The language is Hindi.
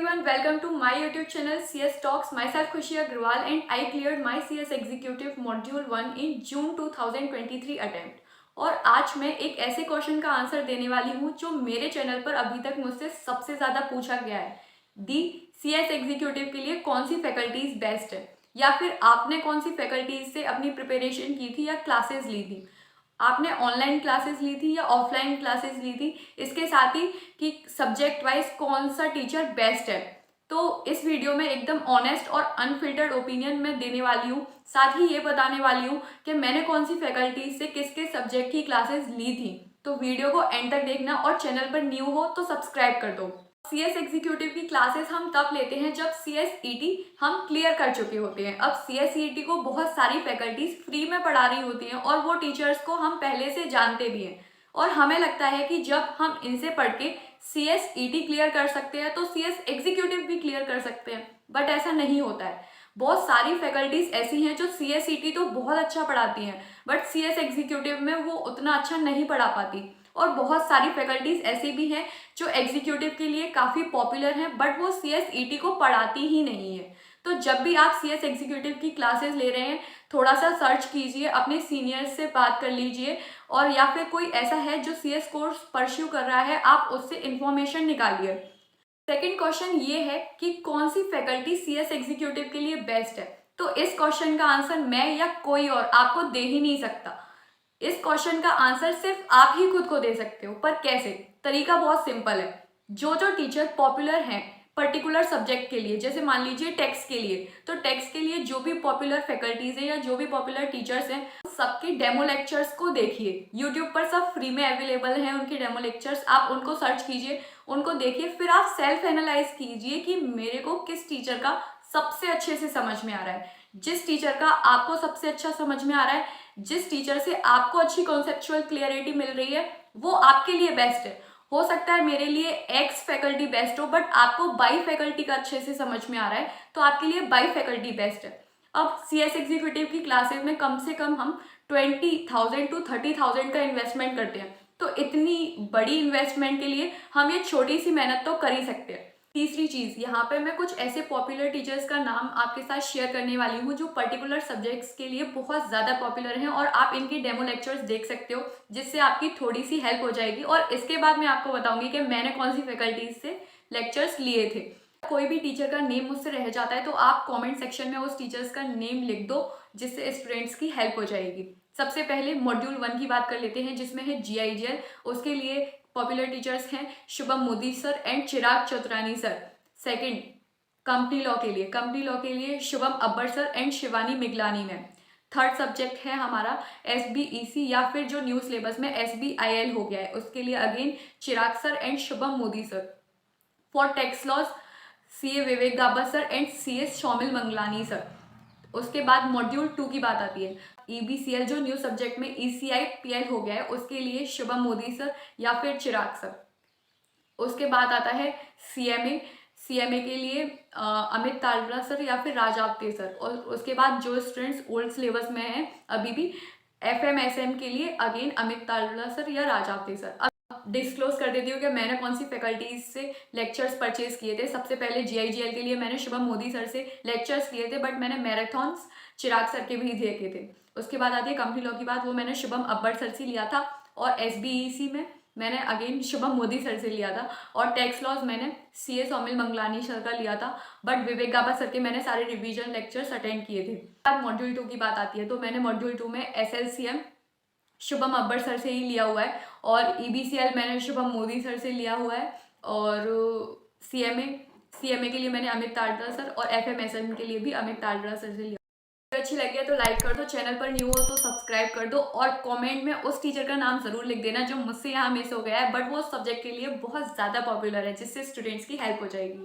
everyone, welcome to my YouTube channel CS Talks. Myself Khushi Agrawal and I cleared my CS Executive Module 1 in June 2023 attempt. और आज मैं एक ऐसे क्वेश्चन का आंसर देने वाली हूँ जो मेरे चैनल पर अभी तक मुझसे सबसे ज़्यादा पूछा गया है। दी CS एग्जीक्यूटिव के लिए कौन सी फैकल्टीज बेस्ट है, या फिर आपने कौन सी फैकल्टीज से अपनी प्रिपरेशन की थी या क्लासेस ली थी, आपने ऑनलाइन क्लासेस ली थी या ऑफलाइन क्लासेस ली थी, इसके साथ ही कि सब्जेक्ट वाइज कौन सा टीचर बेस्ट है। तो इस वीडियो में एकदम ऑनेस्ट और अनफिल्टर्ड ओपिनियन मैं देने वाली हूँ। साथ ही ये बताने वाली हूँ कि मैंने कौन सी फैकल्टी से किस किस सब्जेक्ट की क्लासेस ली थी। तो वीडियो को एंड तक देखना और चैनल पर न्यू हो तो सब्सक्राइब कर दो। CS एग्जीक्यूटिव की क्लासेस हम तब लेते हैं जब CSET हम क्लियर कर चुके होते हैं। अब CSET को बहुत सारी फैकल्टीज फ्री में पढ़ा रही होती हैं और वो टीचर्स को हम पहले से जानते भी हैं, और हमें लगता है कि जब हम इनसे पढ़ के CSET क्लियर कर सकते हैं तो CS एग्जीक्यूटिव भी क्लियर कर सकते हैं, बट ऐसा नहीं होता है। बहुत सारी फैकल्टीज ऐसी हैं जो CSET तो बहुत अच्छा पढ़ाती हैं, बट CS एग्जीक्यूटिव में वो उतना अच्छा नहीं पढ़ा पाती। और बहुत सारी फैकल्टीज ऐसी भी हैं जो एग्जीक्यूटिव के लिए काफ़ी पॉपुलर हैं, बट वो CSET को पढ़ाती ही नहीं है। तो जब भी आप CS एग्जीक्यूटिव की क्लासेस ले रहे हैं, थोड़ा सा सर्च कीजिए, अपने सीनियर्स से बात कर लीजिए, और या फिर कोई ऐसा है जो CS कोर्स परस्यू कर रहा है, आप उससे इंफॉर्मेशन निकालिए। सेकंड क्वेश्चन ये है कि कौन सी फैकल्टी CS एग्जीक्यूटिव के लिए बेस्ट है। तो इस क्वेश्चन का आंसर मैं या कोई और आपको दे ही नहीं सकता। इस क्वेश्चन का आंसर सिर्फ आप ही खुद को दे सकते हो, पर कैसे? तरीका बहुत सिंपल है। जो जो टीचर पॉपुलर हैं पर्टिकुलर सब्जेक्ट के लिए, जैसे मान लीजिए टेक्स्ट के लिए, तो टेक्स्ट के लिए जो भी पॉपुलर फैकल्टीज हैं या जो भी पॉपुलर टीचर्स हैं, सबके डेमो लेक्चर्स को देखिए। यूट्यूब पर सब फ्री में अवेलेबल हैं उनके डेमो लेक्चर्स, आप उनको सर्च कीजिए, उनको देखिए, फिर आप सेल्फ एनालाइज कीजिए कि मेरे को किस टीचर का सबसे अच्छे से समझ में आ रहा है। जिस टीचर का आपको सबसे अच्छा समझ में आ रहा है, जिस टीचर से आपको अच्छी कॉन्सेप्चुअल क्लियरिटी मिल रही है, वो आपके लिए बेस्ट है। हो सकता है मेरे लिए एक्स फैकल्टी बेस्ट हो, बट आपको बाई फैकल्टी का अच्छे से समझ में आ रहा है, तो आपके लिए बाई फैकल्टी बेस्ट है। अब CS एग्जीक्यूटिव की क्लासेस में कम से कम हम 20,000 to 30,000 का इन्वेस्टमेंट करते हैं, तो इतनी बड़ी इन्वेस्टमेंट के लिए हम ये छोटी सी मेहनत तो कर ही सकते हैं। तीसरी चीज़, यहाँ पे मैं कुछ ऐसे पॉपुलर टीचर्स का नाम आपके साथ शेयर करने वाली हूँ जो पर्टिकुलर सब्जेक्ट्स के लिए बहुत ज़्यादा पॉपुलर हैं, और आप इनके डेमो लेक्चर्स देख सकते हो, जिससे आपकी थोड़ी सी हेल्प हो जाएगी। और इसके बाद मैं आपको बताऊंगी कि मैंने कौन सी फैकल्टीज से लेक्चर्स लिए थे। कोई भी टीचर का नेम मुझसे रह जाता है तो आप कॉमेंट सेक्शन में उस टीचर्स का नेम लिख दो, जिससे स्टूडेंट्स की हेल्प हो जाएगी। सबसे पहले मॉड्यूल 1 की बात कर लेते हैं, जिसमें है GIGL। उसके लिए पॉपुलर टीचर्स हैं Shubham Modi sir and Chirag Chaturani sir. Second, company law के लिए Shubham Abbar sir and Shivani Miglani ma'am. Third subject है हमारा SBEC, या फिर जो न्यू सिलेबस में SBIL हो गया है, उसके लिए again Chirag sir and Shubham Modi sir. For tax laws CA Vivek Gaba sir and CS Shaumil Manglani sir. उसके बाद मॉड्यूल 2 की बात आती है, EBCL जो न्यू सब्जेक्ट में ECI-PL हो गया है, उसके लिए शुभम मोदी सर या फिर चिराग सर। उसके बाद आता है CMA के लिए अमित तालरा सर या फिर राजा आप्टे सर। और उसके बाद जो स्टूडेंट्स ओल्ड सिलेबस में हैं अभी भी, FMSM के लिए अगेन अमित तालरा सर या राजा आप्टे सर। अब डिस्क्लोज कर देती हूँ कि मैंने कौन सी फैकल्टीज से लेक्चर्स परचेज किए थे। सबसे पहले GIGL के लिए मैंने शुभम मोदी सर से लेक्चर्स लिए थे, बट मैंने मैराथॉन्स चिराग सर के भी देखे थे। उसके बाद आती है कंपनी लॉ की बात, वो मैंने शुभम अब्बर सर से लिया था। और SBEC में मैंने अगेन शुभम मोदी सर से लिया था। और टैक्स लॉज मैंने CS शौमिल मंगलानी सर का लिया था, बट विवेक गाबा सर के मैंने सारे रिवीजन लेक्चर्स अटेंड किए थे। अब मॉड्यूल 2 की बात आती है, तो मैंने मॉड्यूल 2 में SLCM शुभम अब्बर सर से ही लिया हुआ है, और EBCL मैंने शुभम मोदी सर से लिया हुआ है, और CMA के लिए मैंने अमित तालरा सर, और FMSM के लिए भी अमित तालरा सर से लिया। अच्छी लगी है तो लाइक कर दो, चैनल पर न्यू हो तो सब्सक्राइब कर दो, और कमेंट में उस टीचर का नाम जरूर लिख देना जो मुझसे यहाँ मिस हो गया है, बट वो सब्जेक्ट के लिए बहुत ज़्यादा पॉपुलर है, जिससे स्टूडेंट्स की हेल्प हो जाएगी।